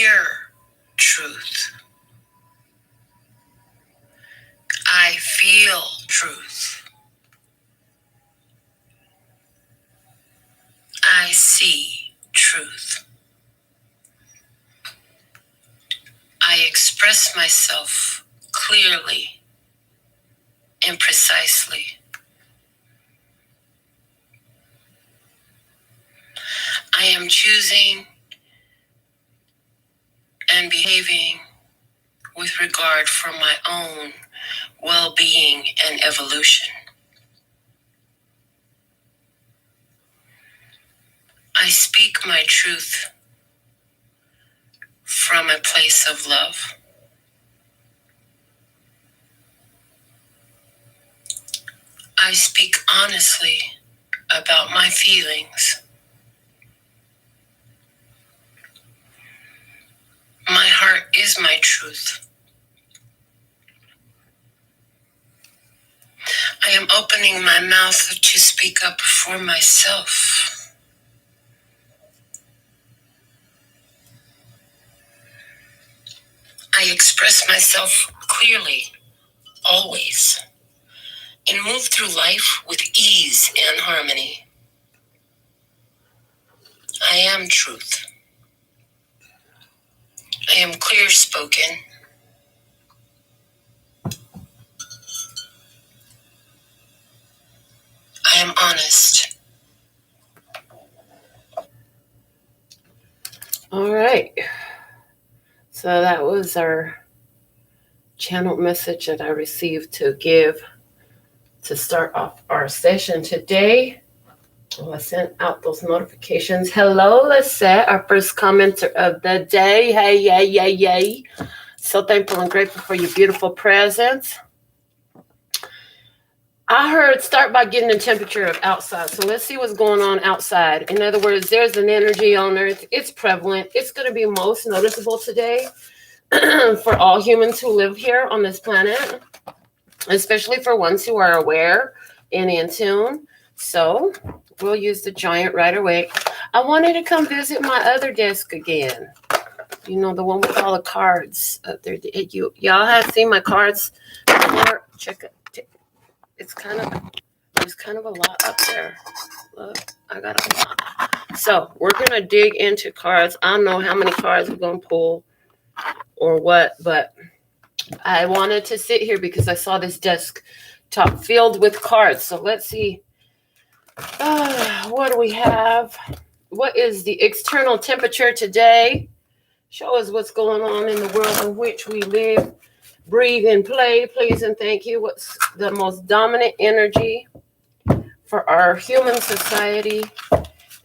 hear truth. I feel truth. I see truth. I express myself clearly and precisely. I am choosing and behaving with regard for my own well-being and evolution. I speak my truth from a place of love. I speak honestly about my feelings. My heart is my truth. I am opening my mouth to speak up for myself. I express myself clearly, always, and move through life with ease and harmony. I am truth. I am clear-spoken. I am honest. All right. So that was our channel message that I received to give to start off our session today. Well, I sent out those notifications. Hello, Lisette, our first commenter of the day. Hey, yay, yay, yay. So thankful and grateful for your beautiful presence. I heard start by getting the temperature of outside. So let's see what's going on outside. In other words, there's an energy on Earth. It's prevalent. It's going to be most noticeable today for all humans who live here on this planet, especially for ones who are aware and in tune. So we'll use the giant right away. I wanted to come visit my other desk again. You know, the one with all the cards up there. Y'all have seen my cards before? Check it. There's kind of a lot up there. Look, I got a lot. So we're going to dig into cards. I don't know how many cards we're going to pull or what, but I wanted to sit here because I saw this desk top filled with cards. So let's see. What do we have? What is the external temperature today? Show us what's going on in the world in which we live, breathe, and play. Please and thank you. What's the most dominant energy for our human society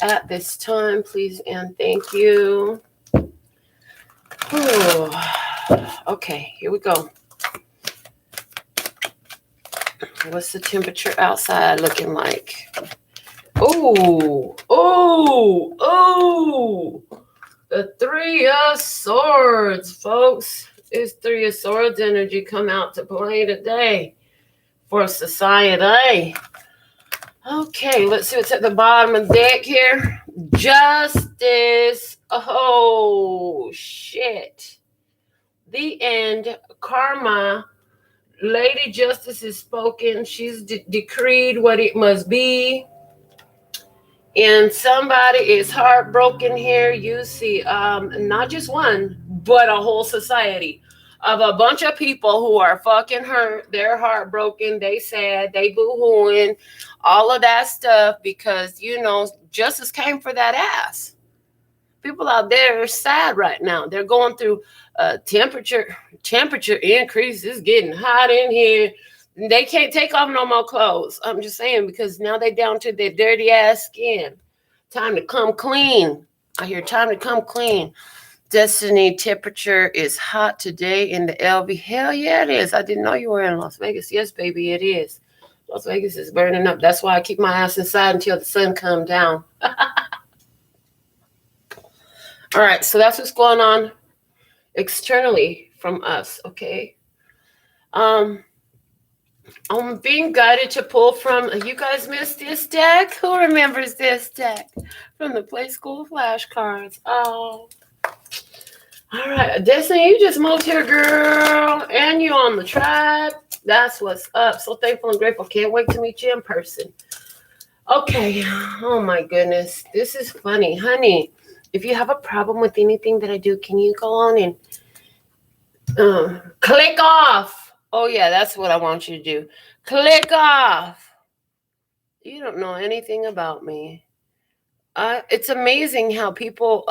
at this time? Please and thank you. Ooh. Okay, here we go. What's the temperature outside looking like? Oh, the Three of Swords, folks. This Three of Swords energy come out to play today for society. Okay, let's see what's at the bottom of the deck here. Justice. Oh, shit. The end. Karma. Lady Justice is spoken. She's decreed what it must be. And somebody is heartbroken here. You see, not just one, but a whole society of a bunch of people who are fucking hurt. They're heartbroken. They sad. They boo-hooing. All of that stuff because, you know, justice came for that ass. People out there are sad right now. They're going through temperature increase. It's getting hot in here. They can't take off no more clothes. I'm just saying because now they down to their dirty ass skin. Time to come clean. I hear time to come clean. Destiny temperature is hot today in the LV. Hell yeah, it is. I didn't know you were in Las Vegas. Yes, baby, it is. Las Vegas is burning up. That's why I keep my ass inside until the sun comes down. All right, so that's what's going on externally from us, okay? I'm being guided to pull from, you guys missed this deck? Who remembers this deck? From the Play School flashcards. Oh, All right, Destiny, you just moved here, girl, and you on the tribe. That's what's up. So thankful and grateful. Can't wait to meet you in person. Okay. Oh my goodness, this is funny, honey. If you have a problem with anything that I do, can you go on and click off? Oh yeah, that's what I want you to do. Click off. You don't know anything about me. It's amazing how people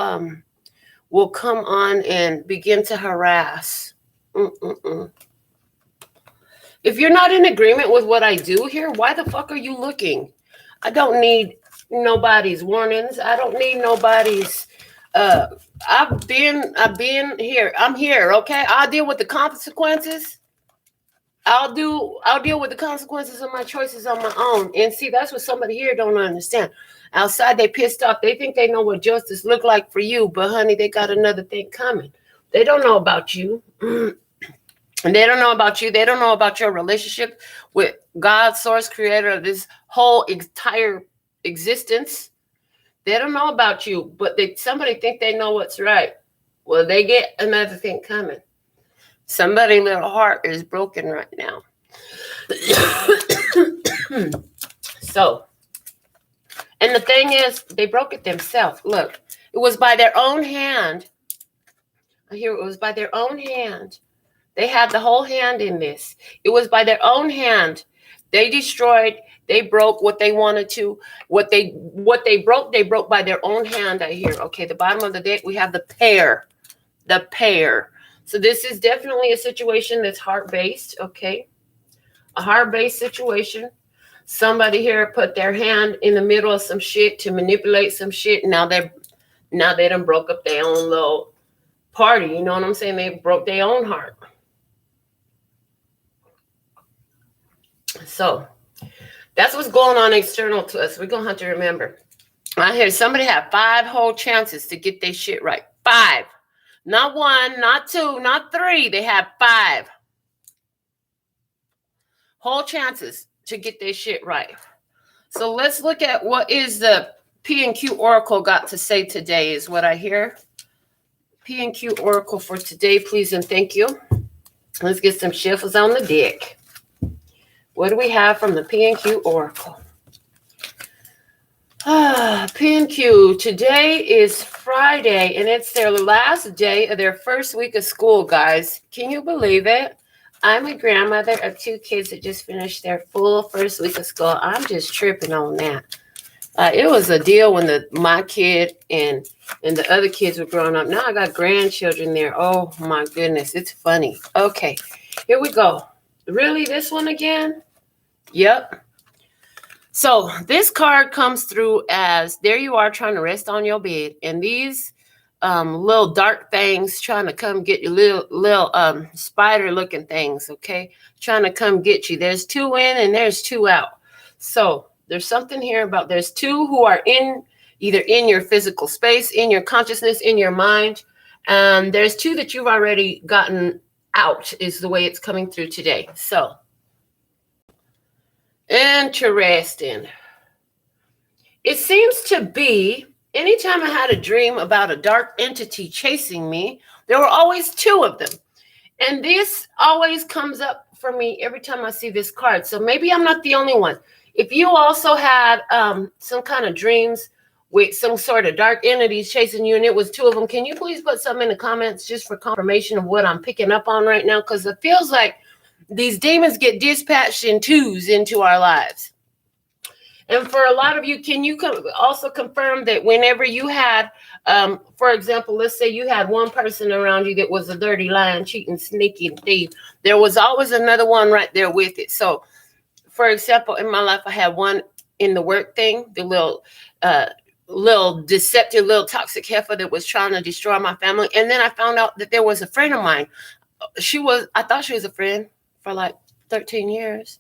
will come on and begin to harass. If you're not in agreement with what I do here, why the fuck are you looking? I don't need nobody's warnings. I don't need nobody's I've been here. I'm here, okay? I'll deal with the consequences. I'll deal with the consequences of my choices on my own. And see, that's what somebody here don't understand. Outside, they pissed off. They think they know what justice look like for you, but honey, they got another thing coming. They don't know about you. And they don't know about you. They don't know about your relationship with God, source, creator of this whole entire existence. They don't know about you, but somebody think they know what's right. Well, they get another thing coming. Somebody's little heart is broken right now. So, and the thing is, they broke it themselves. Look, it was by their own hand. I hear it was by their own hand. They had the whole hand in this. It was by their own hand. They destroyed, they broke what they wanted to. What they broke by their own hand, I hear. Okay, the bottom of the deck, we have the pair. The pair. So this is definitely a situation that's heart-based, okay? A heart-based situation. Somebody here put their hand in the middle of some shit to manipulate some shit. Now they done broke up their own little party. You know what I'm saying? They broke their own heart. So that's what's going on external to us. We're going to have to remember. I hear somebody had 5 whole chances to get their shit right. 5. Not 1, not 2, not 3. They had 5 whole chances to get their shit right. So let's look at what is the P&Q Oracle got to say today is what I hear. P&Q Oracle for today, please and thank you. Let's get some shuffles on the deck. What do we have from the P&Q Oracle? P&Q, today is Friday, and it's their last day of their first week of school, guys. Can you believe it? I'm a grandmother of 2 kids that just finished their full first week of school. I'm just tripping on that. It was a deal when my kid and the other kids were growing up. Now I got grandchildren there. Oh, my goodness. It's funny. Okay, here we go. Really, this one again? Yep. So this card comes through as there you are trying to rest on your bed, and these little dark things trying to come get you, little spider looking things, okay, trying to come get you. There's 2 in and there's 2 out. So there's something here about there's 2 who are either in your physical space, in your consciousness, in your mind, and there's 2 that you've already gotten out is the way it's coming through today. So interesting. It seems to be anytime I had a dream about a dark entity chasing me, there were always 2 of them. And this always comes up for me every time I see this card. So maybe I'm not the only one. If you also had some kind of dreams with some sort of dark entities chasing you and it was 2 of them, can you please put something in the comments just for confirmation of what I'm picking up on right now? Because it feels like these demons get dispatched in 2s into our lives. And for a lot of you, can you also confirm that whenever you had, for example, let's say you had one person around you that was a dirty, lying, cheating, sneaky thief, there was always another one right there with it. So, for example, in my life, I had one in the work thing, the little deceptive, little toxic heifer that was trying to destroy my family. And then I found out that there was a friend of mine. I thought she was a friend for like 13 years.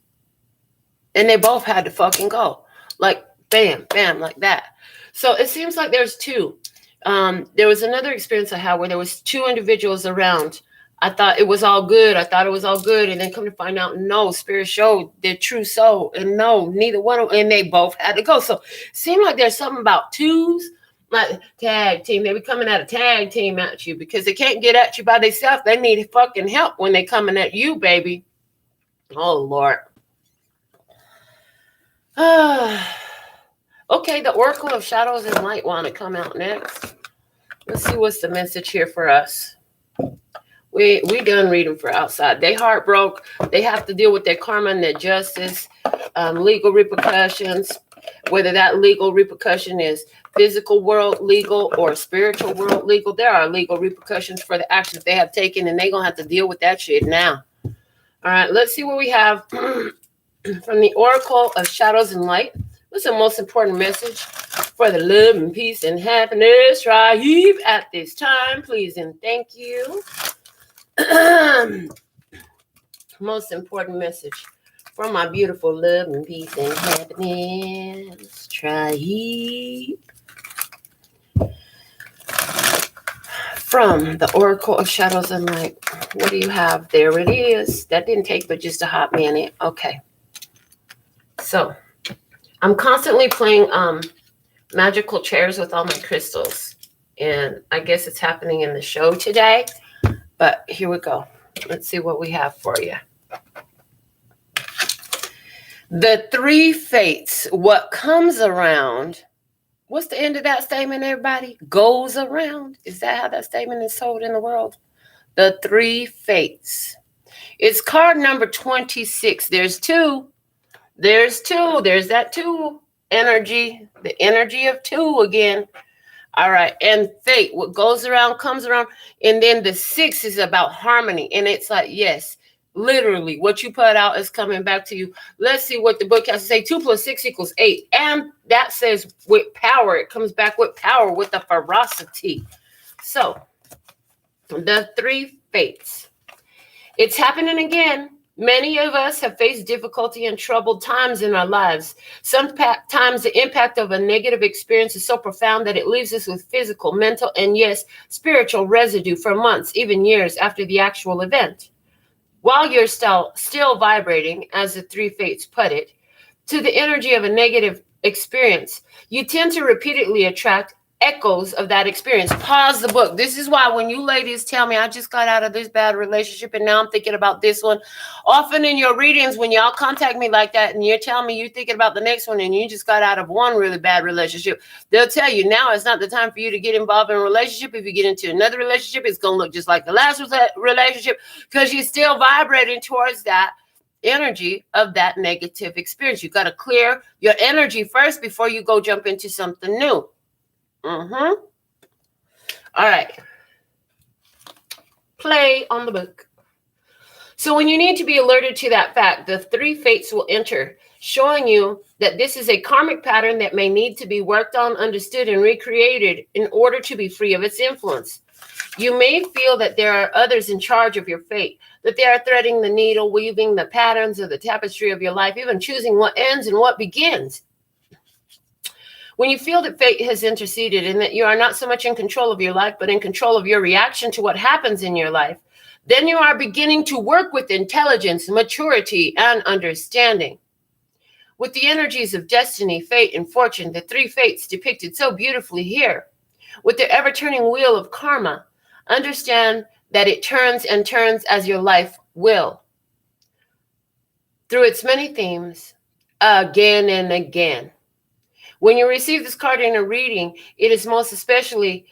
And they both had to fucking go. Like, bam, bam, like that. So it seems like there's 2. There was another experience I had where there was 2 individuals around. I thought it was all good. And then come to find out, no, Spirit showed their true soul. And no, neither one of them. And they both had to go. So it seemed like there's something about 2s Like tag team. They be coming at a tag team at you because they can't get at you by themselves. They need fucking help when they coming at you, baby. Oh, Lord. Okay, the Oracle of Shadows and Light want to come out next. Let's see what's the message here for us. We done reading for outside. They heartbroke. They have to deal with their karma and their justice, legal repercussions, whether that legal repercussion is physical world legal or spiritual world legal. There are legal repercussions for the actions they have taken, and they're going to have to deal with that shit now. All right, let's see what we have from the Oracle of Shadows and Light. What's the most important message for the love and peace and happiness right here at this time? Please and thank you. Most important message for my beautiful love and peace and happiness. Try from the Oracle of Shadows and Light. What do you have? There it is. That didn't take but just a hot minute. Okay. So I'm constantly playing magical chairs with all my crystals. And I guess it's happening in the show today. But here we go. Let's see what we have for you. The three fates. What comes around. What's the end of that statement, everybody? Goes around. Is that how that statement is told in the world? The three fates. It's card number 26. There's two. There's two. There's that two energy. The energy of two again. All right. And fate. What goes around comes around. And then the 6 is about harmony. And it's like, yes, literally what you put out is coming back to you. Let's see what the book has to say. 2 + 6 = 8. And that says with power. It comes back with power, with the ferocity. So the three fates. It's happening again. Many of us have faced difficulty and troubled times in our lives. Sometimes the impact of a negative experience is so profound that it leaves us with physical, mental, and yes, spiritual residue for months, even years after the actual event. While you're still vibrating, as the three fates put it, to the energy of a negative experience, you tend to repeatedly attract echoes of that experience. Pause the book. This is why when you ladies tell me I just got out of this bad relationship and now I'm thinking about this one, often in your readings when y'all contact me like that and you're telling me you're thinking about the next one and you just got out of one really bad relationship, they'll tell you now it's not the time for you to get involved in a relationship. If you get into another relationship, it's going to look just like the last relationship because you're still vibrating towards that energy of that negative experience. You got to clear your energy first before you go jump into something new. All right. Play on the book. So when you need to be alerted to that fact, the three fates will enter, showing you that this is a karmic pattern that may need to be worked on, understood, and recreated in order to be free of its influence. You may feel that there are others in charge of your fate, that they are threading the needle, weaving the patterns of the tapestry of your life, even choosing what ends and what begins. When you feel that fate has interceded and that you are not so much in control of your life, but in control of your reaction to what happens in your life, then you are beginning to work with intelligence, maturity, and understanding. With the energies of destiny, fate, and fortune, the three fates depicted so beautifully here, with the ever-turning wheel of karma, understand that it turns and turns as your life will. Through its many themes, again and again. When you receive this card in a reading, it is most especially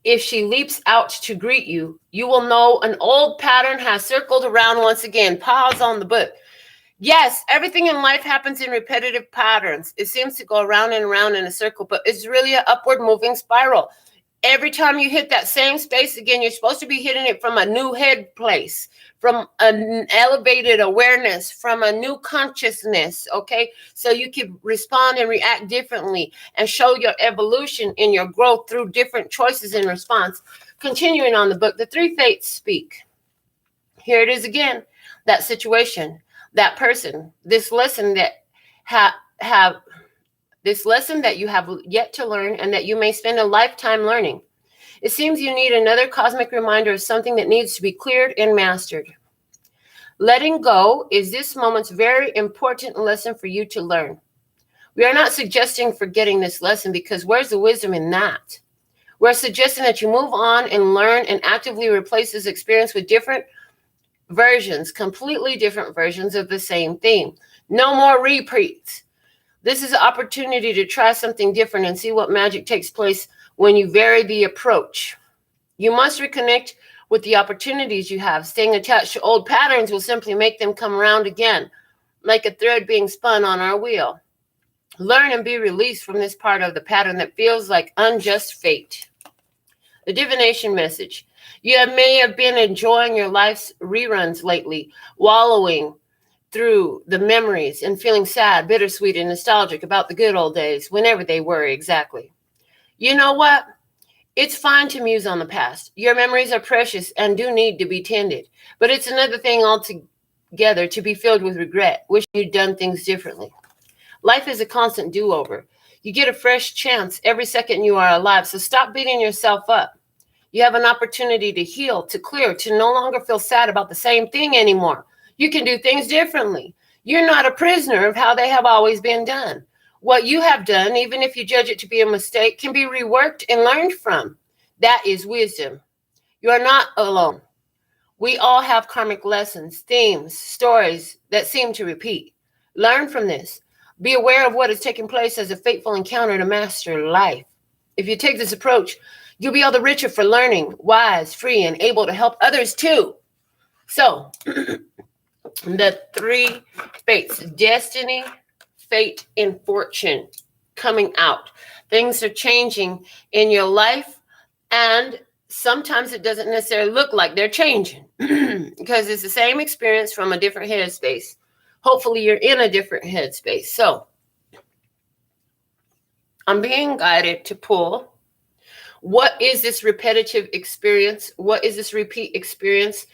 if she leaps out to greet you, you will know an old pattern has circled around once again. Pause on the book. Yes, everything in life happens in repetitive patterns. It seems to go around and around in a circle, but it's really an upward moving spiral. Every time you hit that same space again, you're supposed to be hitting it from a new head place, from an elevated awareness, from a new consciousness, okay? So you can respond and react differently and show your evolution in your growth through different choices in response. Continuing on the book, the three fates speak. Here it is again, that situation, that person, this lesson that this lesson that you have yet to learn and that you may spend a lifetime learning. It seems you need another cosmic reminder of something that needs to be cleared and mastered. Letting go is this moment's very important lesson for you to learn. We are not suggesting forgetting this lesson, because where's the wisdom in that? We're suggesting that you move on and learn and actively replace this experience with different versions, completely different versions of the same theme. No more repeats. This is an opportunity to try something different and see what magic takes place when you vary the approach. You must reconnect with the opportunities you have. Staying attached to old patterns will simply make them come around again, like a thread being spun on our wheel. Learn and be released from this part of the pattern that feels like unjust fate. The divination message. You may have been enjoying your life's reruns lately, wallowing through the memories and feeling sad, bittersweet, and nostalgic about the good old days, whenever they were exactly. You know what? It's fine to muse on the past. Your memories are precious and do need to be tended. But it's another thing altogether to be filled with regret, wishing you'd done things differently. Life is a constant do-over. You get a fresh chance every second you are alive, so stop beating yourself up. You have an opportunity to heal, to clear, to no longer feel sad about the same thing anymore. You can do things differently. You're not a prisoner of how they have always been done. What you have done, even if you judge it to be a mistake, can be reworked and learned from. That is wisdom. You are not alone. We all have karmic lessons, themes, stories that seem to repeat. Learn from this. Be aware of what is taking place as a fateful encounter to master life. If you take this approach, you'll be all the richer for learning, wise, free, and able to help others too. So, the 3 fates, destiny, fate, and fortune coming out. Things are changing in your life, and sometimes it doesn't necessarily look like they're changing because it's the same experience from a different headspace. Hopefully you're in a different headspace. So I'm being guided to pull. What is this repetitive experience? What is this repeat experience?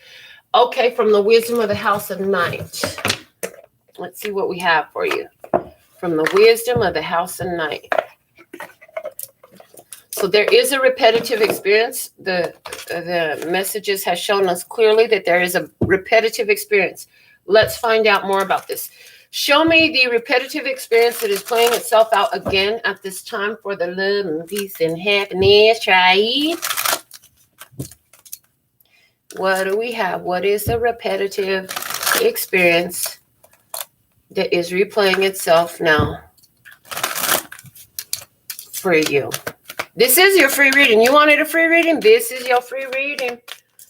Okay, from the wisdom of the house of night. Let's see what we have for you. From the wisdom of the house of night. So there is a repetitive experience. The messages has shown us clearly that there is a repetitive experience. Let's find out more about this. Show me the repetitive experience that is playing itself out again at this time for the love and peace and happiness. Try it. What do we have? What is the repetitive experience that is replaying itself now for you? This is your free reading. You wanted a free reading? This is your free reading.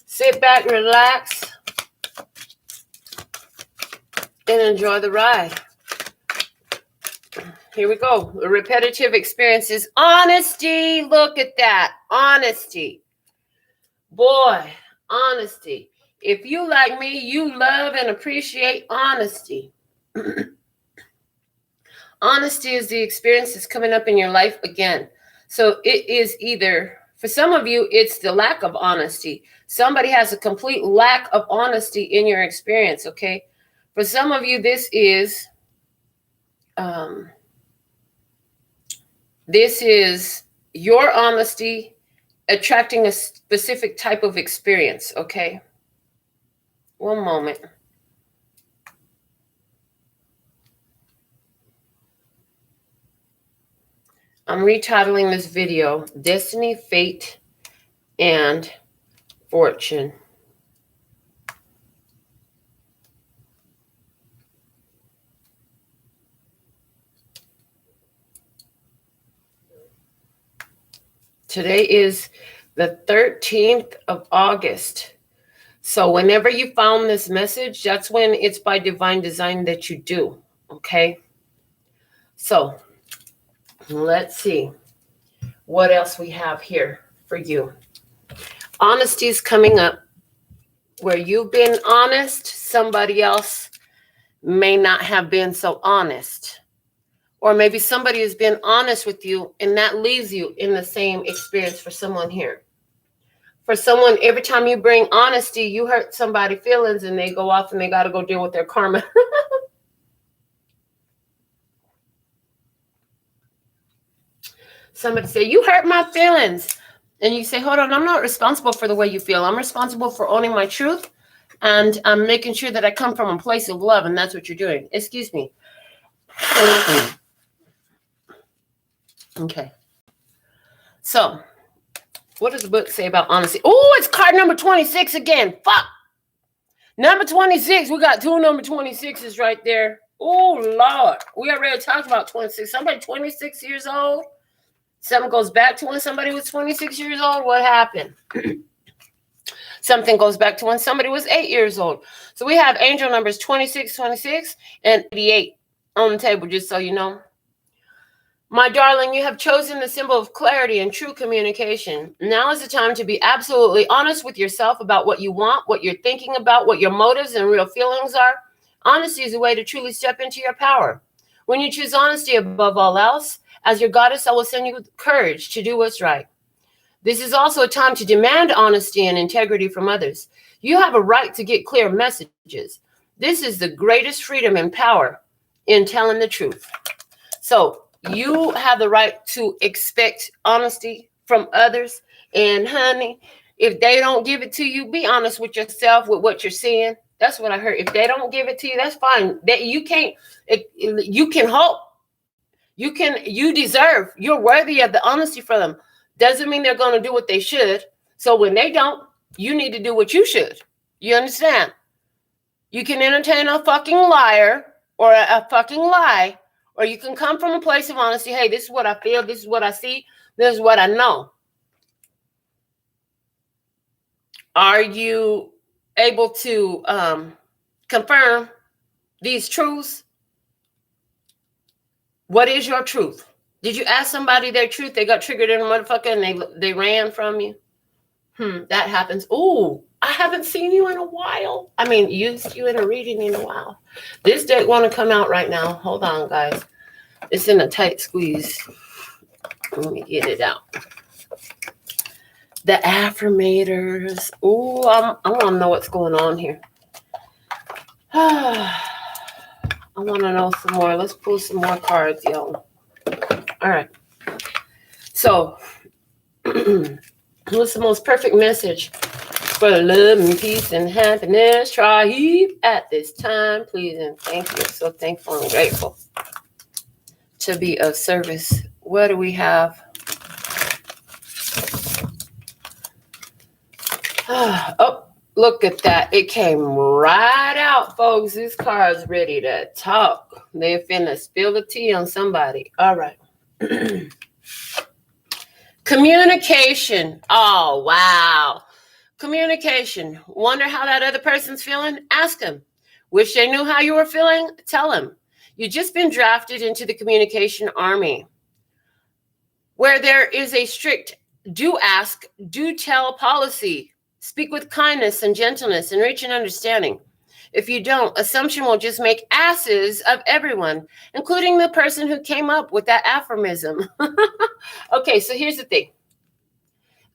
Sit back, relax, and enjoy the ride. Here we go. The repetitive experience is honesty. Look at that. Honesty. Boy, honesty. If you like me, you love and appreciate honesty. Honesty is the experience that's coming up in your life again. So it is either, for some of you, it's the lack of honesty. Somebody has a complete lack of honesty in your experience, okay? For some of you, this is your honesty attracting a specific type of experience, okay? One moment. I'm retitling this video, Destiny, Fate, and Fortune. Today is the 13th of August. So whenever you found this message, that's when it's by divine design that you do, okay? So let's see what else we have here for you. Honesty is coming up. Where you've been honest, somebody else may not have been so honest. Or maybe somebody has been honest with you and that leaves you in the same experience for someone here. For someone, every time you bring honesty, you hurt somebody's feelings and they go off and they got to go deal with their karma. Somebody say, you hurt my feelings. And you say, hold on, I'm not responsible for the way you feel. I'm responsible for owning my truth. And I'm making sure that I come from a place of love. And that's what you're doing. Excuse me. Okay. So, what does the book say about honesty? Oh, it's card number 26 again. Fuck. Number 26. We got two number 26s right there. Oh, Lord. We already talked about 26. Somebody 26 years old. Something goes back to when somebody was 26 years old. What happened? Something goes back to when somebody was 8 years old. So we have angel numbers 26, 26, and 88 on the table, just so you know. My darling, you have chosen the symbol of clarity and true communication. Now is the time to be absolutely honest with yourself about what you want, what you're thinking about, what your motives and real feelings are. Honesty is a way to truly step into your power. When you choose honesty above all else, as your goddess, I will send you courage to do what's right. This is also a time to demand honesty and integrity from others. You have a right to get clear messages. This is the greatest freedom and power in telling the truth. So, you have the right to expect honesty from others. And honey, if they don't give it to you, be honest with yourself with what you're seeing. That's what I heard. If they don't give it to you, that's fine. That you can't. You can hope. You deserve. You're worthy of the honesty from them. Doesn't mean they're going to do what they should. So when they don't, you need to do what you should. You understand? You can entertain a fucking liar or a fucking lie. Or you can come from a place of honesty. Hey, this is what I feel. This is what I see. This is what I know. Are you able to confirm these truths? What is your truth? Did you ask somebody their truth? They got triggered in a motherfucker and they ran from you? That happens. Ooh, I haven't seen you in a while. I mean, used you in a reading in a while. This deck want to come out right now. Hold on, guys. It's in a tight squeeze. Let me get it out. The affirmators. Ooh, I want to know what's going on here. I want to know some more. Let's pull some more cards, y'all. All right. So, what's the most perfect message for love and peace and happiness? Tribe at this time, please and thank you. So thankful and grateful to be of service. What do we have? Oh, look at that. It came right out, folks. This card's ready to talk. They're finna spill the tea on somebody. All right. Communication. Oh, wow. Communication. Wonder how that other person's feeling? Ask them. Wish they knew how you were feeling? Tell them. You've just been drafted into the communication army, where there is a strict do ask, do tell policy. Speak with kindness and gentleness and reach an understanding. If you don't, assumption will just make asses of everyone, including the person who came up with that aphorism. Okay, so here's the thing.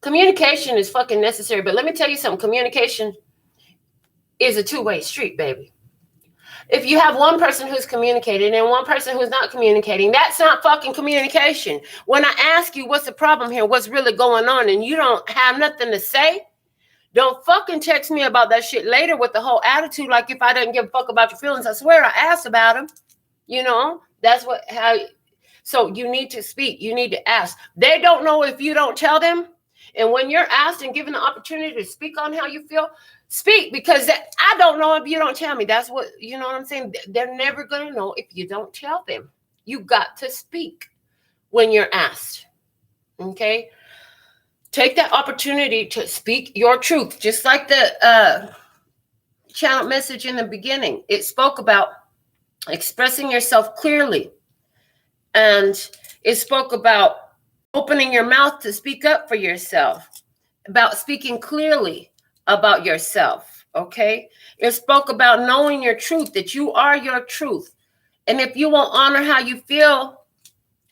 Communication is fucking necessary, but let me tell you something. Communication is a two-way street, baby. If you have one person who's communicating and one person who's not communicating, that's not fucking communication. When I ask you what's the problem here, what's really going on, and you don't have nothing to say, don't fucking text me about that shit later with the whole attitude like if I didn't give a fuck about your feelings. I swear I asked about them. You know, that's so you need to speak. You need to ask. They don't know if you don't tell them. And when you're asked and given the opportunity to speak on how you feel, speak, because I don't know if you don't tell me. That's what, you know what I'm saying? They're never going to know if you don't tell them. You got to speak when you're asked. Okay? Take that opportunity to speak your truth. Just like the channel message in the beginning. It spoke about expressing yourself clearly. And it spoke about opening your mouth to speak up for yourself. About speaking clearly about yourself. Okay? It spoke about knowing your truth, that you are your truth. And if you won't honor how you feel,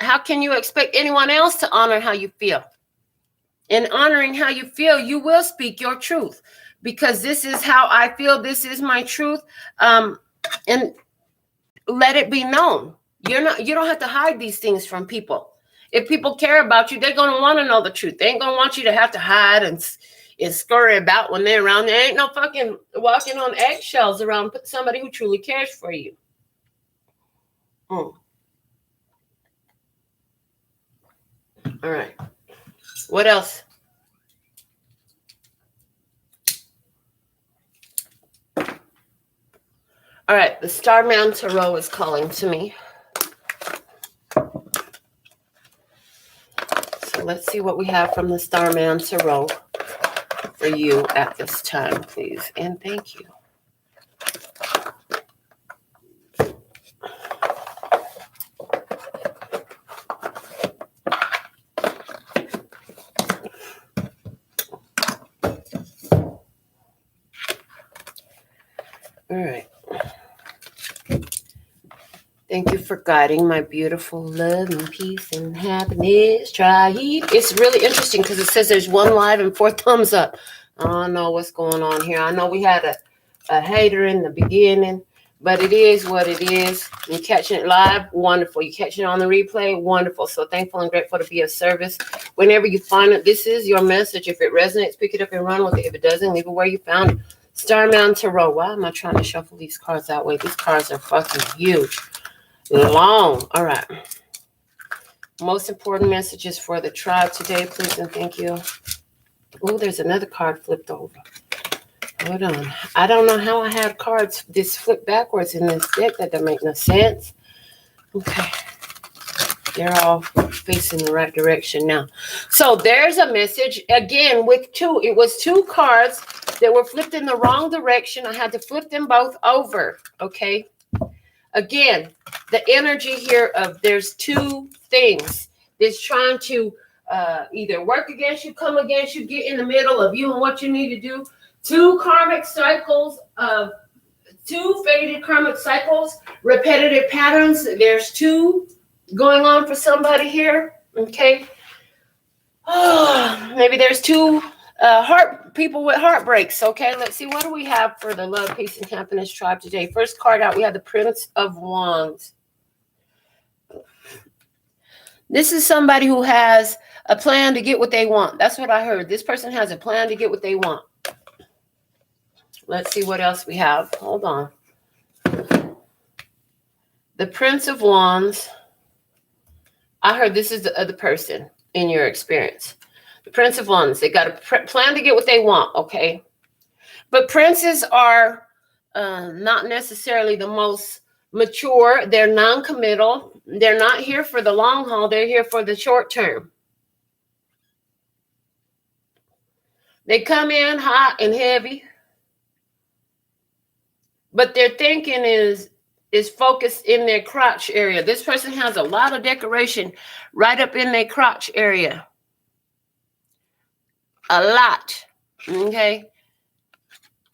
how can you expect anyone else to honor how you feel? In honoring how you feel, you will speak your truth, because this is how I feel. This is my truth. And let it be known. You don't have to hide these things from people. If people care about you, they're going to want to know the truth. They ain't going to want you to have to hide and scurry about when they're around. There ain't no fucking walking on eggshells around somebody who truly cares for you. All right. What else? All right. The Starman Tarot is calling to me. So let's see what we have from the Starman Tarot for you at this time, please. And thank you. All right. Thank you for guiding my beautiful love and peace and happiness. Try it. It's really interesting because it says there's 1 live and 4 thumbs up. I don't know what's going on here. I know we had a hater in the beginning, but it is what it is. You catching it live, wonderful. You catching it on the replay, wonderful. So thankful and grateful to be of service. Whenever you find it, this is your message. If it resonates, pick it up and run with it. If it doesn't, leave it where you found it. Starman Tarot. Why am I trying to shuffle these cards that way? These cards are fucking huge. Long. All right. Most important messages for the tribe today, please and thank you. Oh, there's another card flipped over. Hold on. I don't know how I had cards this flipped backwards in this deck. That doesn't make no sense. Okay. They're all facing the right direction now. So there's a message. Again, with 2. It was 2 cards that were flipped in the wrong direction. I had to flip them both over. Okay. Again, the energy here of there's 2 things that's trying to either work against you, come against you, get in the middle of you and what you need to do. 2 karmic cycles of 2 faded karmic cycles, repetitive patterns. There's 2 going on for somebody here. Okay. Oh, maybe there's 2 people with heartbreaks. Okay, let's see, what do we have for the love, peace, and happiness tribe today? First card out, we have the Prince of Wands. This is somebody who has a plan to get what they want. That's what I heard. This person has a plan to get what they want. Let's see what else we have. Hold on. The Prince of Wands. I heard this is the other person in your experience. The Prince of Wands, they got a plan to get what they want, okay? But princes are not necessarily the most mature. They're non-committal. They're not here for the long haul. They're here for the short term. They come in hot and heavy, but their thinking is focused in their crotch area. This person has a lot of decoration right up in their crotch area. A lot. Okay.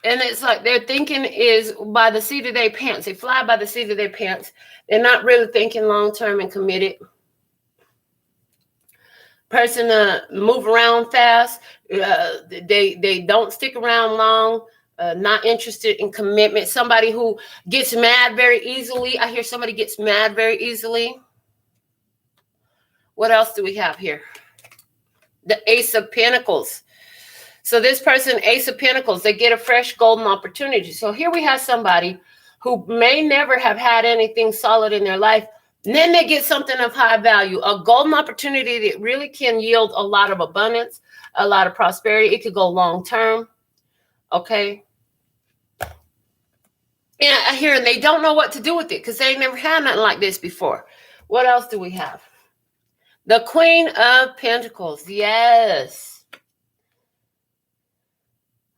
And it's like their thinking is by the seat of their pants. They fly by the seat of their pants. They're not really thinking long-term and committed. Person move around fast. They don't stick around long. Not interested in commitment. Somebody who gets mad very easily. I hear somebody gets mad very easily. What else do we have here? The Ace of Pentacles. So this person, Ace of Pentacles, they get a fresh golden opportunity. So here we have somebody who may never have had anything solid in their life. And then they get something of high value, a golden opportunity that really can yield a lot of abundance, a lot of prosperity. It could go long term. Okay. And I hear they don't know what to do with it because they never had nothing like this before. What else do we have? The Queen of Pentacles. Yes.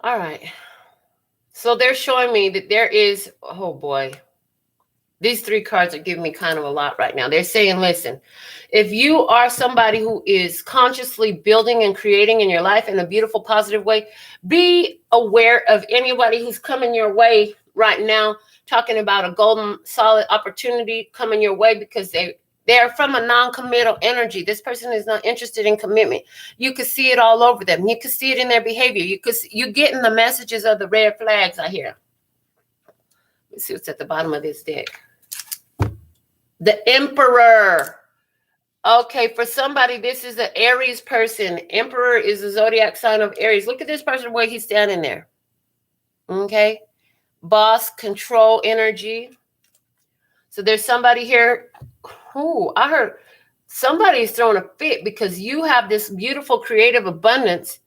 All right. So they're showing me that there is, oh boy, these 3 cards are giving me kind of a lot right now. They're saying, listen, if you are somebody who is consciously building and creating in your life in a beautiful, positive way, be aware of anybody who's coming your way right now, talking about a golden, solid opportunity coming your way because they're from a non-committal energy. This person is not interested in commitment. You could see it all over them. You could see it in their behavior. You're getting the messages of the red flags I hear. Let's see what's at the bottom of this deck. The Emperor. Okay, for somebody, this is an Aries person. Emperor is the zodiac sign of Aries. Look at this person where he's standing there. Okay. Boss, control energy. So there's somebody here. Oh, I heard Somebody's throwing a fit because you have this beautiful creative abundance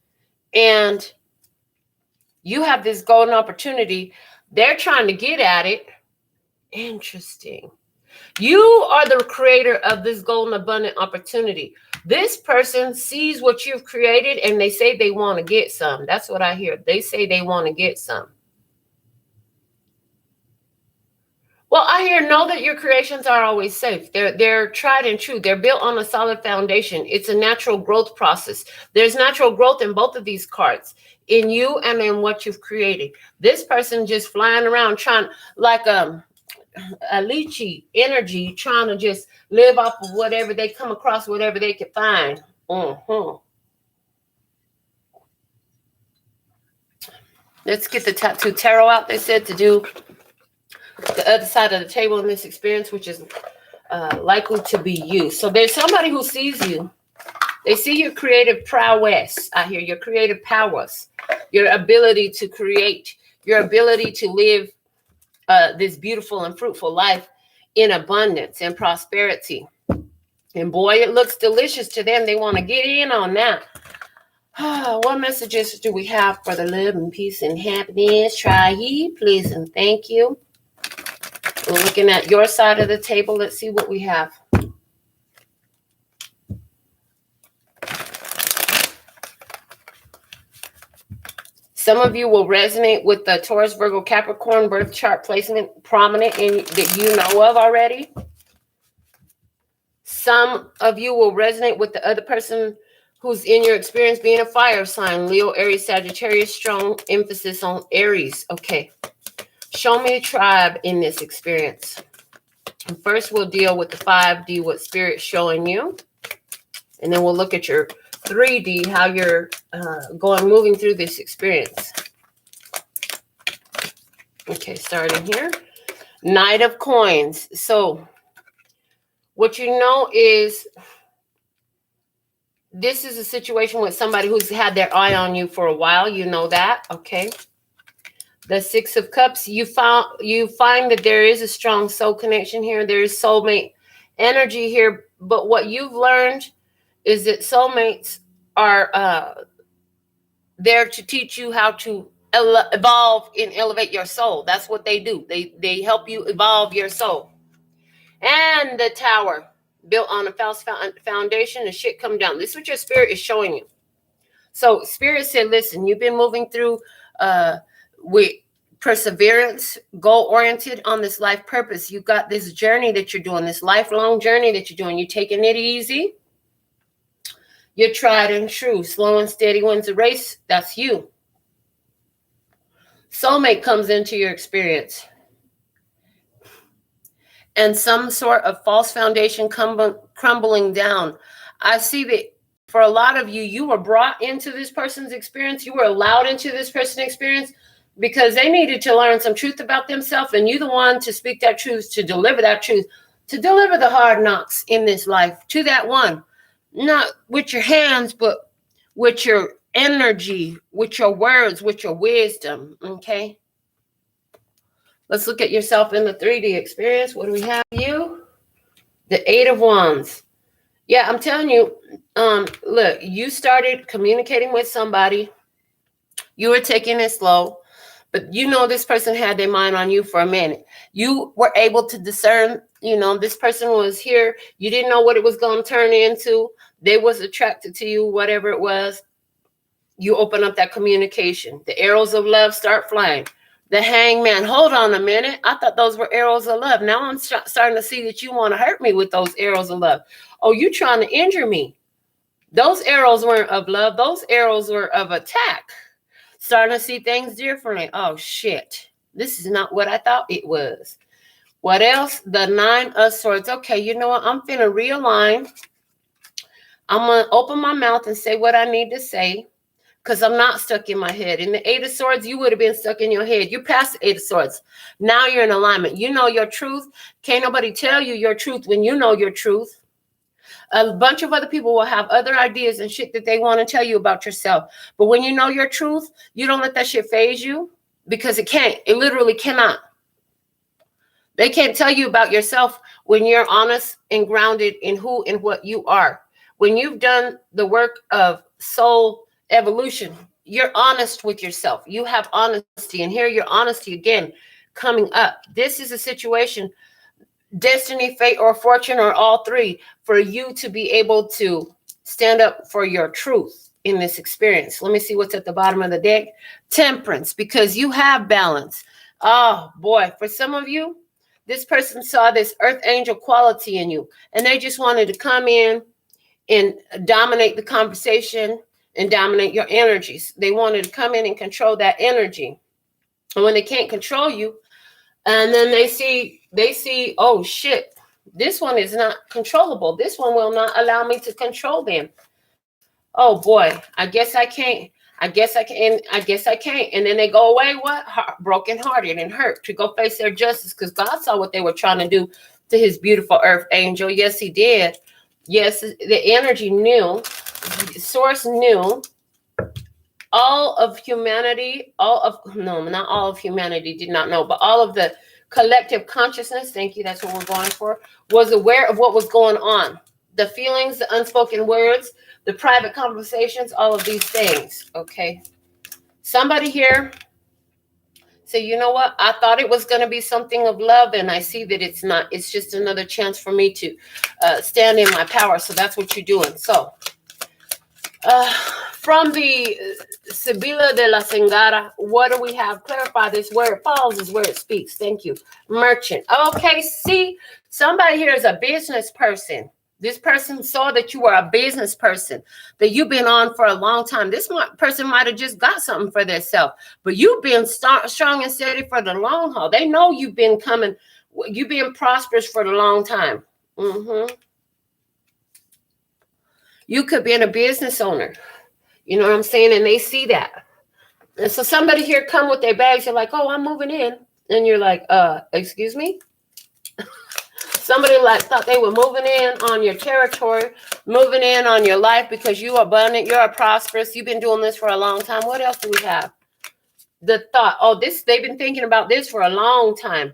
and you have this golden opportunity. They're trying to get at it. Interesting. You are the creator of this golden abundant opportunity. This person sees what you've created and they say they want to get some. That's what I hear. They say they want to get some. Well, I hear know that your creations are always safe. They're tried and true. They're built on a solid foundation. It's a natural growth process. There's natural growth in both of these cards, in you and in what you've created. This person just flying around trying like a lychee energy, trying to just live off of whatever they come across, whatever they can find. Let's get the tattoo tarot out. They said to do the other side of the table in this experience, which is likely to be you. So there's somebody who sees you. They see your creative prowess. I hear your creative powers, your ability to create, your ability to live this beautiful and fruitful life in abundance and prosperity. And boy, it looks delicious to them. They want to get in on that. What messages do we have for the love and peace and happiness? Try ye, please, and thank you. We're looking at your side of the table. Let's see what we have. Some of you will resonate with the Taurus, Virgo, Capricorn birth chart placement prominent in that you know of already. Some of you will resonate with the other person who's in your experience being a fire sign. Leo, Aries, Sagittarius, strong emphasis on Aries. Okay. Show me a tribe in this experience. And first, we'll deal with the 5D, what Spirit's showing you. And then we'll look at your 3D, how you're moving through this experience. Okay, starting here. Knight of Coins. So, what you know is this is a situation with somebody who's had their eye on you for a while. You know that, okay? The 6 of Cups, you find that there is a strong soul connection here. There is soulmate energy here. But what you've learned is that soulmates are there to teach you how to evolve and elevate your soul. That's what they do. They help you evolve your soul. And the Tower, built on a false foundation, the shit come down. This is what your Spirit is showing you. So Spirit said, listen, you've been moving through with perseverance, goal-oriented on this life purpose. You've got this journey that you're doing, this lifelong journey that you're doing. You're taking it easy. You're tried and true. Slow and steady wins the race. That's you. Soulmate comes into your experience. And some sort of false foundation crumbling down. I see that for a lot of you, you were brought into this person's experience. You were allowed into this person's experience because they needed to learn some truth about themselves. And you're the one to speak that truth, to deliver that truth, to deliver the hard knocks in this life to that one. Not with your hands, but with your energy, with your words, with your wisdom. Okay. Let's look at yourself in the 3D experience. What do we have? You? The 8 of Wands. Yeah, I'm telling you, look, you started communicating with somebody. You were taking it slow, but you know this person had their mind on you for a minute. You were able to discern, this person was here. You didn't know what it was going to turn into. They was attracted to you, whatever it was. You open up that communication. The arrows of love start flying. The Hangman, hold on a minute. I thought those were arrows of love. Now I'm starting to see that you want to hurt me with those arrows of love. Oh, you trying to injure me. Those arrows weren't of love. Those arrows were of attack. Starting to see things differently. Oh, shit. This is not what I thought it was. What else? The 9 of Swords. Okay, you know what? I'm finna realign. I'm going to open my mouth and say what I need to say. Because I'm not stuck in my head. In the 8 of Swords, you would have been stuck in your head. You're past the 8 of Swords. Now you're in alignment. You know your truth. Can't nobody tell you your truth when you know your truth. A bunch of other people will have other ideas and shit that they want to tell you about yourself. But when you know your truth, you don't let that shit phase you. Because it can't. It literally cannot. They can't tell you about yourself when you're honest and grounded in who and what you are. When you've done the work of soul evolution, you're honest with yourself. You have honesty. And here your honesty again coming up. This is a situation, destiny, fate, or fortune, or all three, for you to be able to stand up for your truth in this experience. Let me see what's at the bottom of the deck. Temperance, because you have balance. Oh boy, for some of you, this person saw this earth angel quality in you, and they just wanted to come in and dominate the conversation and dominate your energies. They wanted to come in and control that energy. And when they can't control you, and then they see, oh shit, this one is not controllable. This one will not allow me to control them. Oh boy, I guess I can't. I guess I can. I guess I can't. And then they go away, what? Broken hearted and hurt to go face their justice, because God saw what they were trying to do to his beautiful earth angel. Yes, he did. Yes, the energy knew. Source knew. All of humanity, not all of humanity did not know, but all of the collective consciousness, thank you, that's what we're going for, was aware of what was going on. The feelings, the unspoken words, the private conversations, all of these things, okay? Somebody here say, you know what? I thought it was going to be something of love, and I see that it's not. It's just another chance for me to stand in my power, so that's what you're doing. So, from the Sibila de la Singara, what do we have? Clarify this. Where it falls is where it speaks. Thank you. Merchant. Okay, see, somebody here is a business person. This person saw that you were a business person, that you've been on for a long time. This person might have just got something for themselves, but you've been strong and steady for the long haul. They know you've been coming, you've been prosperous for the long time. You could be a business owner. You know what I'm saying? And they see that. And so somebody here come with their bags. You're like, oh, I'm moving in. And you're like, excuse me? Somebody like thought they were moving in on your territory, moving in on your life because you are abundant, you're prosperous, you've been doing this for a long time. What else do we have? The thought, oh, they've been thinking about this for a long time.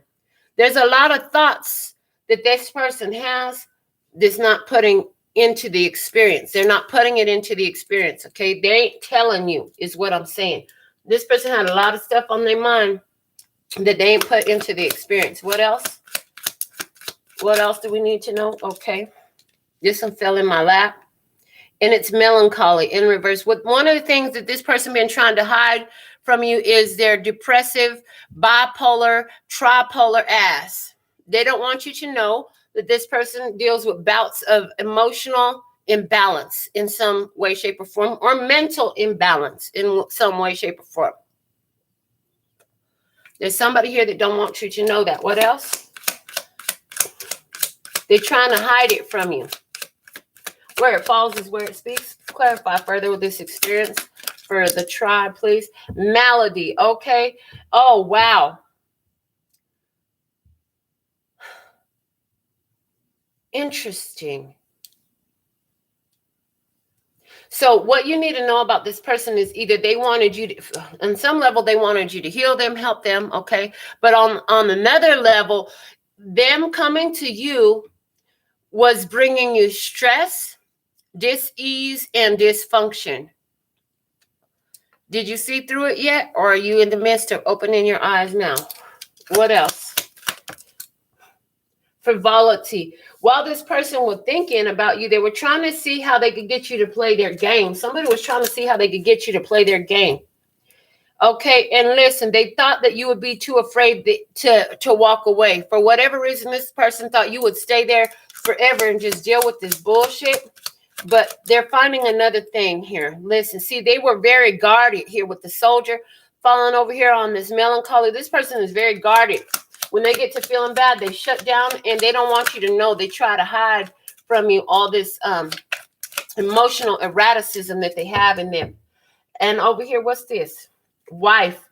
There's a lot of thoughts that this person has that's not putting into the experience. They're not putting it into the experience, okay? They ain't telling you, is what I'm saying. This person had a lot of stuff on their mind that they ain't put into the experience. What else? What else do we need to know? Okay. This one fell in my lap. And it's melancholy in reverse. One of the things that this person been trying to hide from you is their depressive, bipolar, tripolar ass. They don't want you to know that this person deals with bouts of emotional imbalance in some way, shape, or form, or mental imbalance in some way, shape, or form. There's somebody here that don't want you to know that. What else? They're trying to hide it from you. Where it falls is where it speaks. Clarify further with this experience for the tribe, please. Malady, okay. Oh, wow. Interesting. So what you need to know about this person is either they wanted you to, on some level, they wanted you to heal them, help them, okay? But on another level, them coming to you was bringing you stress, dis-ease, and dysfunction. Did you see through it yet? Or are you in the midst of opening your eyes now? What else? Frivolity. While this person was thinking about you, they were trying to see how they could get you to play their game. Somebody was trying to see how they could get you to play their game. Okay, and listen, they thought that you would be too afraid to walk away. For whatever reason, this person thought you would stay there forever and just deal with this bullshit. But they're finding another thing here. Listen, see, they were very guarded here with the soldier falling over here on this melancholy. This person is very guarded. When they get to feeling bad, they shut down and they don't want you to know. They try to hide from you all this emotional erraticism that they have in them. And over here, what's this? Wife.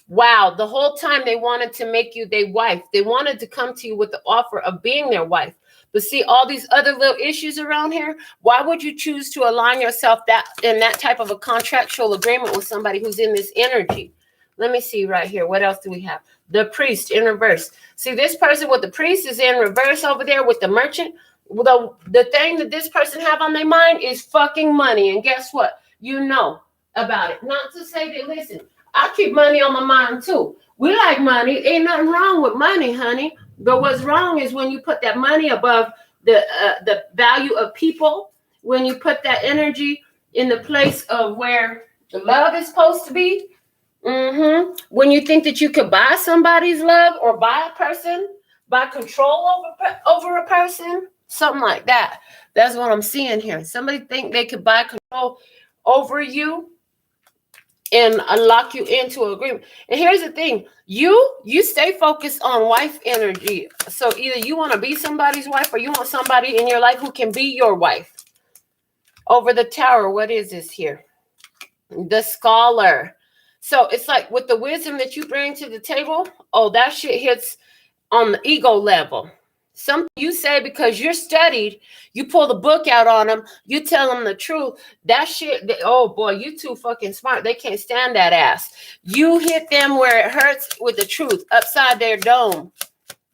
Wow. The whole time they wanted to make you their wife. They wanted to come to you with the offer of being their wife. But see, all these other little issues around here, why would you choose to align yourself in that type of a contractual agreement with somebody who's in this energy? Let me see right here. What else do we have? the priest in reverse. See, this person with the priest is in reverse over there with the merchant. The thing that this person have on their mind is fucking money. And guess what? You know about it. Not to say that, listen, I keep money on my mind too. We like money. Ain't nothing wrong with money, honey. But what's wrong is when you put that money above the value of people, when you put that energy in the place of where the love is supposed to be. When you think that you could buy somebody's love or buy a person, buy control over a person, something like that. That's what I'm seeing here. Somebody think they could buy control over you and lock you into an agreement. And here's the thing. You stay focused on wife energy. So either you want to be somebody's wife or you want somebody in your life who can be your wife. Over the tower, what is this here? The scholar. So it's like with the wisdom that you bring to the table, oh, that shit hits on the ego level. Something you say because you're studied, you pull the book out on them, you tell them the truth. That shit, oh boy, you too fucking smart. They can't stand that ass. You hit them where it hurts with the truth, upside their dome.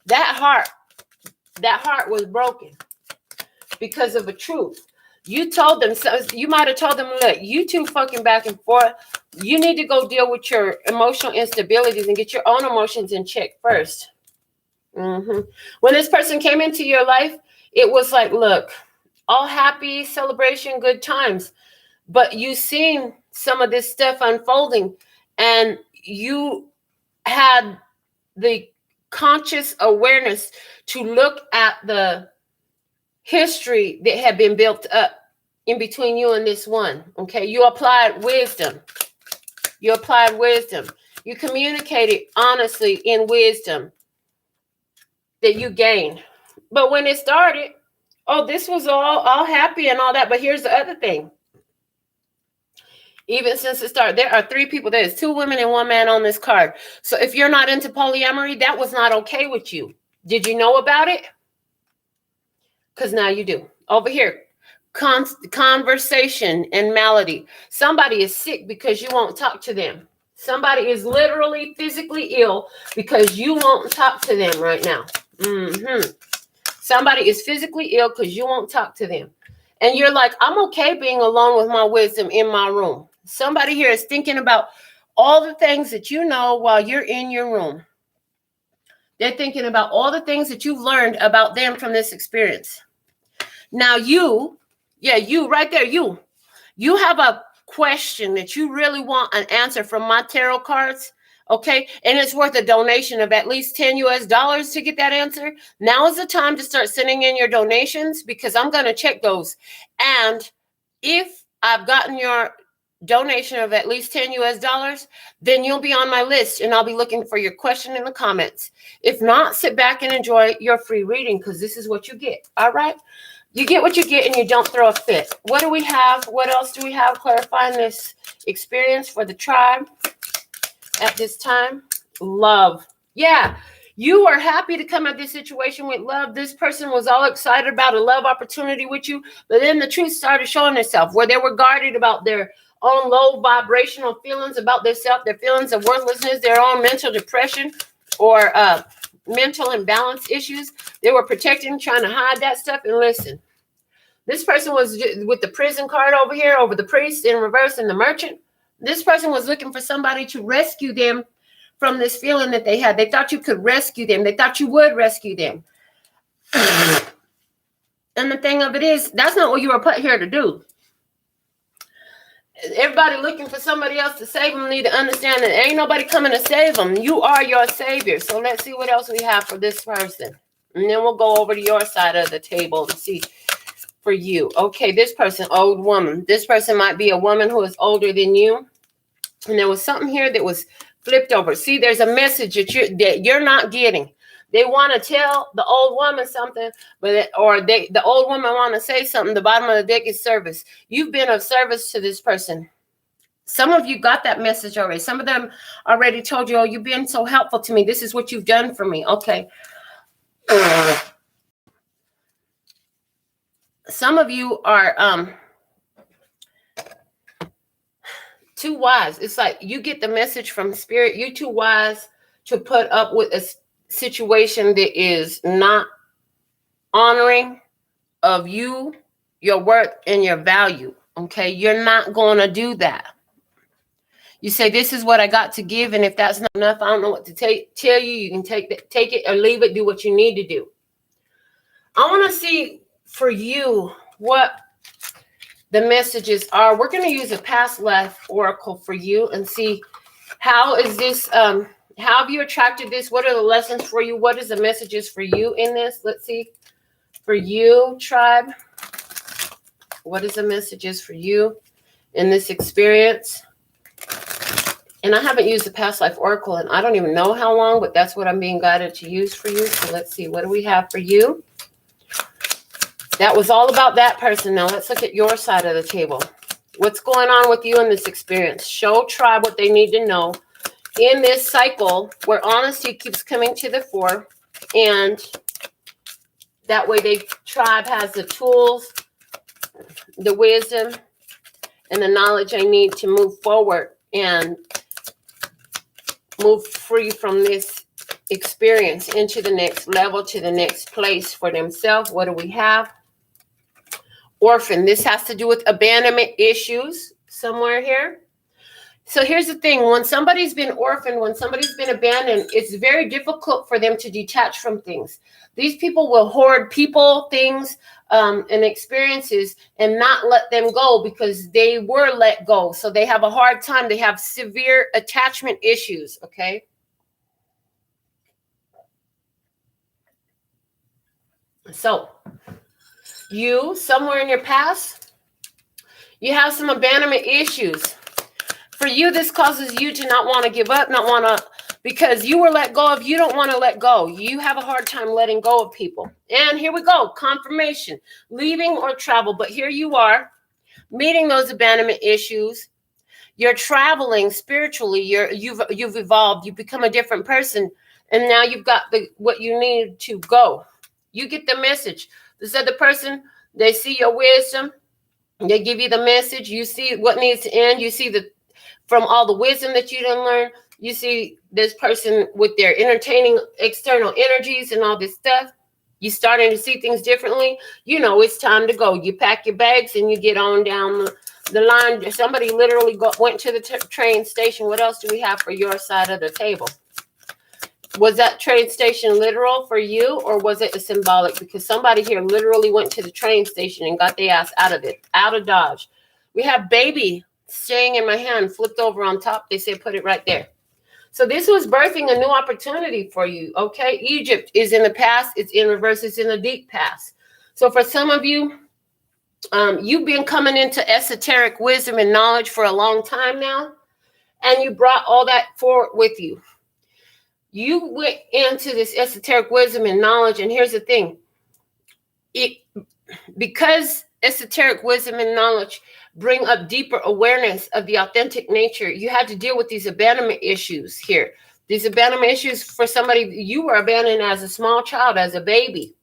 That heart was broken because of the truth. You told them, so you might have told them, look, you two fucking back and forth. You need to go deal with your emotional instabilities and get your own emotions in check first. When this person came into your life, it was like, look, all happy, celebration, good times. But you seen some of this stuff unfolding and you had the conscious awareness to look at the history that had been built up in between you and this one. Okay. You applied wisdom. You communicated honestly in wisdom that you gained. But when it started, oh, this was all happy and all that. But here's the other thing. Even since it started, there are 3 people. There's 2 women and 1 man on this card. So if you're not into polyamory, that was not okay with you. Did you know about it? Because now you do. Over here, conversation and malady. Somebody is sick because you won't talk to them. Somebody is literally physically ill because you won't talk to them right now. Somebody is physically ill because you won't talk to them. And you're like, I'm okay being alone with my wisdom in my room. Somebody here is thinking about all the things that you know while you're in your room. They're thinking about all the things that you've learned about them from this experience. Now you right there, you have a question that you really want an answer from my tarot cards, okay? And it's worth a donation of at least $10 US to get that answer. Now is the time to start sending in your donations because I'm going to check those. And if I've gotten your donation of at least $10 US, then you'll be on my list and I'll be looking for your question in the comments. If not, sit back and enjoy your free reading because this is what you get. All right. You get what you get and you don't throw a fit. What do we have? What else do we have clarifying this experience for the tribe at this time? Love. Yeah. You are happy to come at this situation with love. This person was all excited about a love opportunity with you, but then the truth started showing itself where they were guarded about their own low vibrational feelings about themselves, their feelings of worthlessness, their own mental depression or mental imbalance issues. They were protecting, trying to hide that stuff. And listen, this person was with the prison card over here, over the priest in reverse and the merchant. This person was looking for somebody to rescue them from this feeling that they had. They thought you could rescue them. They thought you would rescue them. And the thing of it is, that's not what you were put here to do. Everybody looking for somebody else to save them need to understand that ain't nobody coming to save them. You are your savior. So let's see what else we have for this person. And then we'll go over to your side of the table and see for you. Okay, this person, old woman. This person might be a woman who is older than you. And there was something here that was flipped over. See, there's a message that you're not getting. They want to tell the old woman something, but the old woman want to say something. The bottom of the deck is service. You've been of service to this person. Some of you got that message already. Some of them already told you, oh, you've been so helpful to me. This is what you've done for me. Okay. Some of you are too wise. It's like you get the message from spirit. You're too wise to put up with a situation that is not honoring of you, your worth, and your value. Okay, you're not going to do that. You say, this is what I got to give, and if that's not enough, I don't know what to tell you. You can take it or leave it, do what you need to do. I want to see for you what the messages are. We're going to use a past life oracle for you and see how is this, how have you attracted this? What are the lessons for you? What is the messages for you in this? Let's see. For you, tribe, what is the messages for you in this experience? And I haven't used the past life oracle, and I don't even know how long, but that's what I'm being guided to use for you. So let's see. What do we have for you? That was all about that person. Now let's look at your side of the table. What's going on with you in this experience? Show tribe what they need to know in this cycle where honesty keeps coming to the fore, and that way the tribe has the tools, the wisdom, and the knowledge I need to move forward and move free from this experience into the next level, to the next place for themselves. What do we have? Orphan. This has to do with abandonment issues somewhere here. So here's the thing. When somebody's been orphaned, when somebody's been abandoned, it's very difficult for them to detach from things. These people will hoard people, things, and experiences and not let them go because they were let go. So they have a hard time. They have severe attachment issues, okay? So you, somewhere in your past, you have some abandonment issues. For you, this causes you to not want to give up, not want to, because you were let go of, you don't want to let go. You have a hard time letting go of people. And here we go, confirmation, leaving or travel. But here you are, meeting those abandonment issues. You're traveling spiritually. You've evolved. You've become a different person. And now you've got what you need to go. You get the message. This other person, they see your wisdom. They give you the message. You see what needs to end. You see from all the wisdom that you didn't learn, you see this person with their entertaining external energies and all this stuff. You starting to see things differently. You know it's time to go. You pack your bags and you get on down the line. Somebody literally went to the train station. What else do we have for your side of the table? Was that train station literal for you, or was it a symbolic? Because somebody here literally went to the train station and got their ass out of it, out of Dodge. We have baby staying in my hand, flipped over on top. They say put it right there. So this was birthing a new opportunity for you, okay? Egypt is in the past. It's in reverse. It's in the deep past. So for some of you, you've been coming into esoteric wisdom and knowledge for a long time now, and you brought all that forward with you. You went into this esoteric wisdom and knowledge, and here's the thing. Because esoteric wisdom and knowledge bring up deeper awareness of the authentic nature, you had to deal with these abandonment issues here. These abandonment issues for somebody, you were abandoned as a small child, as a baby.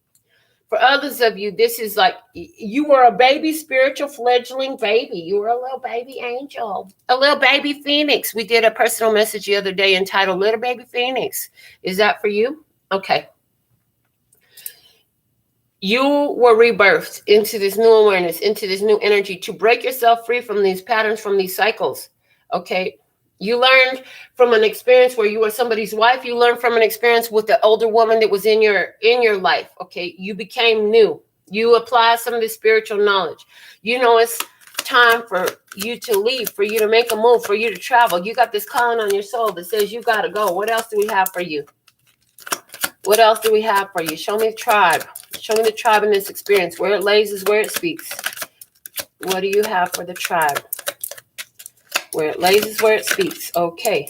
For others of you, this is like you were a baby, spiritual fledgling baby. You were a little baby angel, a little baby phoenix. We did a personal message the other day entitled Little Baby Phoenix. Is that for you? Okay. You were rebirthed into this new awareness, into this new energy to break yourself free from these patterns, from these cycles. Okay. You learned from an experience where you were somebody's wife. You learned from an experience with the older woman that was in your life. Okay. You became new. You applied some of this spiritual knowledge. You know, it's time for you to leave, for you to make a move, for you to travel. You got this calling on your soul that says you got to go. What else do we have for you? What else do we have for you? Show me the tribe. Show me the tribe in this experience. Where it lays is where it speaks. What do you have for the tribe? Where it lays is where it speaks. Okay.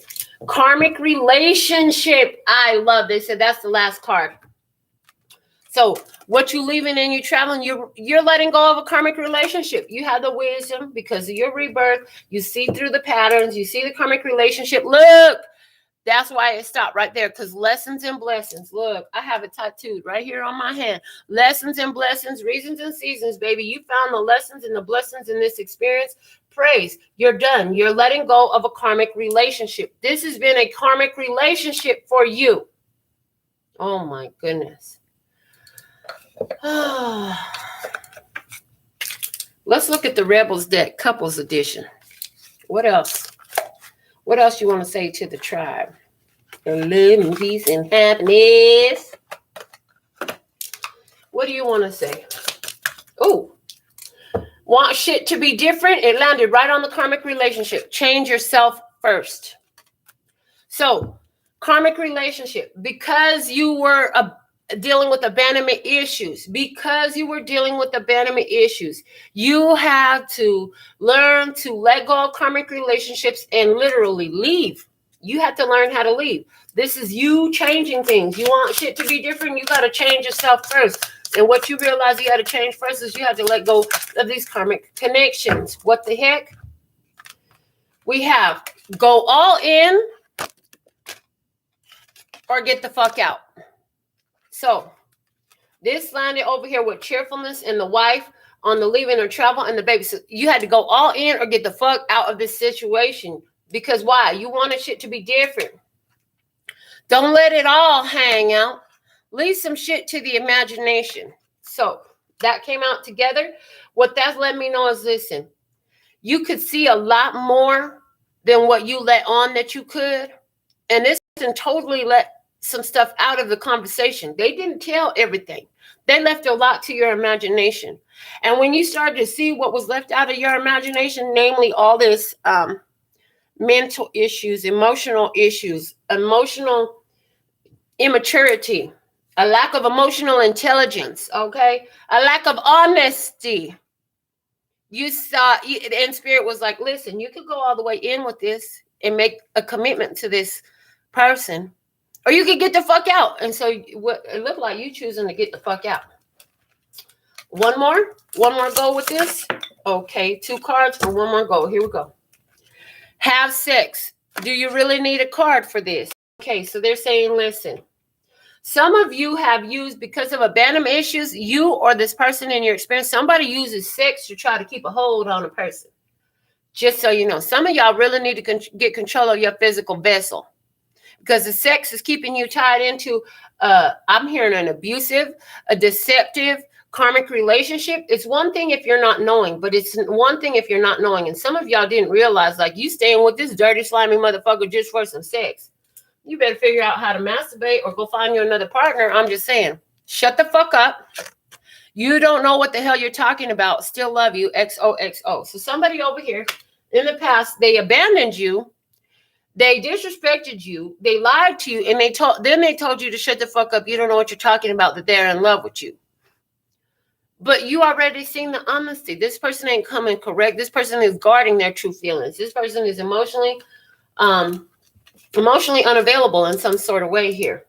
Karmic relationship. I love. They said that's the last card. So what you leaving and you traveling, you're letting go of a karmic relationship. You have the wisdom because of your rebirth. You see through the patterns. You see the karmic relationship. Look. That's why it stopped right there, because lessons and blessings. Look, I have it tattooed right here on my hand. Lessons and blessings, reasons and seasons, baby. You found the lessons and the blessings in this experience. praise. You're done. You're letting go of a karmic relationship. This has been a karmic relationship for you. Oh my goodness. Let's look at the Rebels deck, couples edition. What else? What else you want to say to the tribe? Love and peace and happiness. What do you want to say? Oh, want shit to be different? It landed right on the karmic relationship. Change yourself first. So, karmic relationship, because you were dealing with abandonment issues, you have to learn to let go of karmic relationships and literally leave. You have to learn how to leave. This is you changing things. You want shit to be different, you got to change yourself first. And what you realize you got to change first is you have to let go of these karmic connections. What the heck? We have go all in or get the fuck out. So this landed over here with cheerfulness and the wife on the leaving or travel and the baby. So you had to go all in or get the fuck out of this situation. Because why? You wanted shit to be different. Don't let it all hang out. Leave some shit to the imagination. So that came out together. What that let me know is, listen, you could see a lot more than what you let on that you could. And this person totally let some stuff out of the conversation. They didn't tell everything. They left a lot to your imagination. And when you started to see what was left out of your imagination, namely all this mental issues, emotional immaturity, a lack of emotional intelligence, okay? A lack of honesty. You saw, and Spirit was like, listen, you could go all the way in with this and make a commitment to this person, or you could get the fuck out. And so what it looked like you choosing to get the fuck out. One more go with this. Okay, 2 cards and one more go. Here we go. Have sex. Do you really need a card for this? Okay, so they're saying, listen, some of you have used, because of abandonment issues, you or this person in your experience, somebody uses sex to try to keep a hold on a person. Just so you know, some of y'all really need to get control of your physical vessel, because the sex is keeping you tied into, I'm hearing an abusive, a deceptive, karmic relationship. It's one thing if you're not knowing, but it's one thing if you're not knowing. And some of y'all didn't realize, like, you staying with this dirty, slimy motherfucker just for some sex. You better figure out how to masturbate or go find you another partner. I'm just saying, shut the fuck up. You don't know what the hell you're talking about. Still love you. XOXO. So somebody over here in the past, they abandoned you. They disrespected you. They lied to you. And they told you to shut the fuck up. You don't know what you're talking about, that they're in love with you. But you already seen the honesty. This person ain't coming correct. This person is guarding their true feelings. This person is emotionally unavailable in some sort of way here.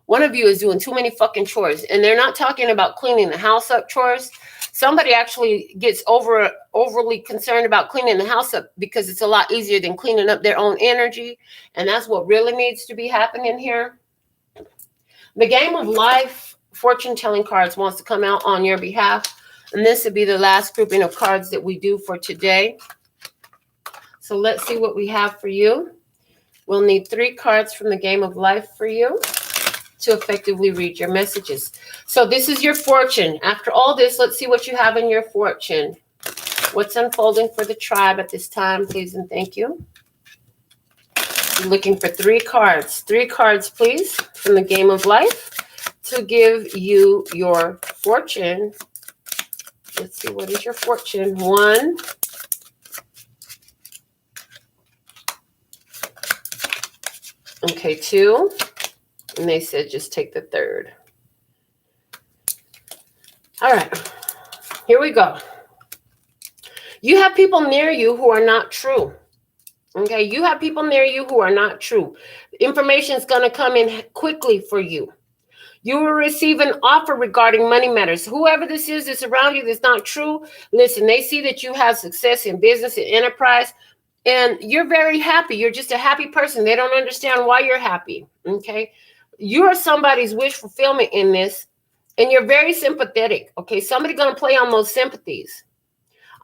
One of you is doing too many fucking chores. And they're not talking about cleaning the house up chores. Somebody actually gets overly concerned about cleaning the house up because it's a lot easier than cleaning up their own energy. And that's what really needs to be happening here. The game of life fortune telling cards wants to come out on your behalf. And this would be the last grouping of cards that we do for today. So let's see what we have for you. We'll need 3 cards from the game of life for you to effectively read your messages. So this is your fortune. After all this, let's see what you have in your fortune. What's unfolding for the tribe at this time, please and thank you. You're looking for 3 cards. 3 cards, please, from the game of life to give you your fortune. Let's see, what is your fortune? 1. Okay, 2. And they said just take the 3rd. All right, here we go. You have people near you who are not true. Okay, you have people near you who are not true. Information is going to come in quickly for you. You will receive an offer regarding money matters. Whoever this is that's around you that's not true, listen, they see that you have success in business and enterprise, and you're very happy. You're just a happy person. They don't understand why you're happy, okay? You are somebody's wish fulfillment in this, and you're very sympathetic, okay? Somebody's going to play on those sympathies.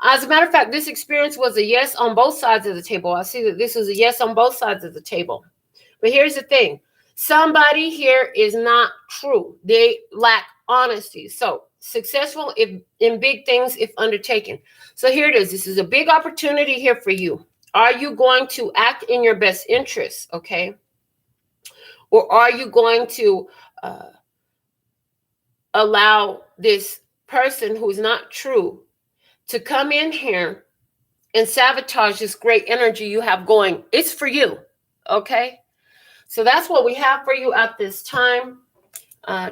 As a matter of fact, this experience was a yes on both sides of the table. I see that this was a yes on both sides of the table. But here's the thing. Somebody here is not true. They lack honesty. So successful if in big things if undertaken. So here it is. This is a big opportunity here for you. Are you going to act in your best interest? Okay. Or are you going to allow this person who's not true to come in here and sabotage this great energy you have going? It's for you. Okay. So that's what we have for you at this time.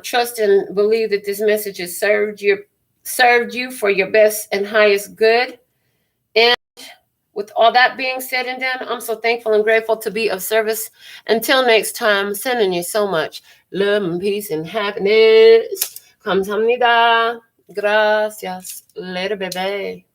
Trust and believe that this message has served you for your best and highest good. And with all that being said and done, I'm so thankful and grateful to be of service. Until next time, sending you so much love and peace and happiness. Kamsahamnida. Gracias. Later, baby.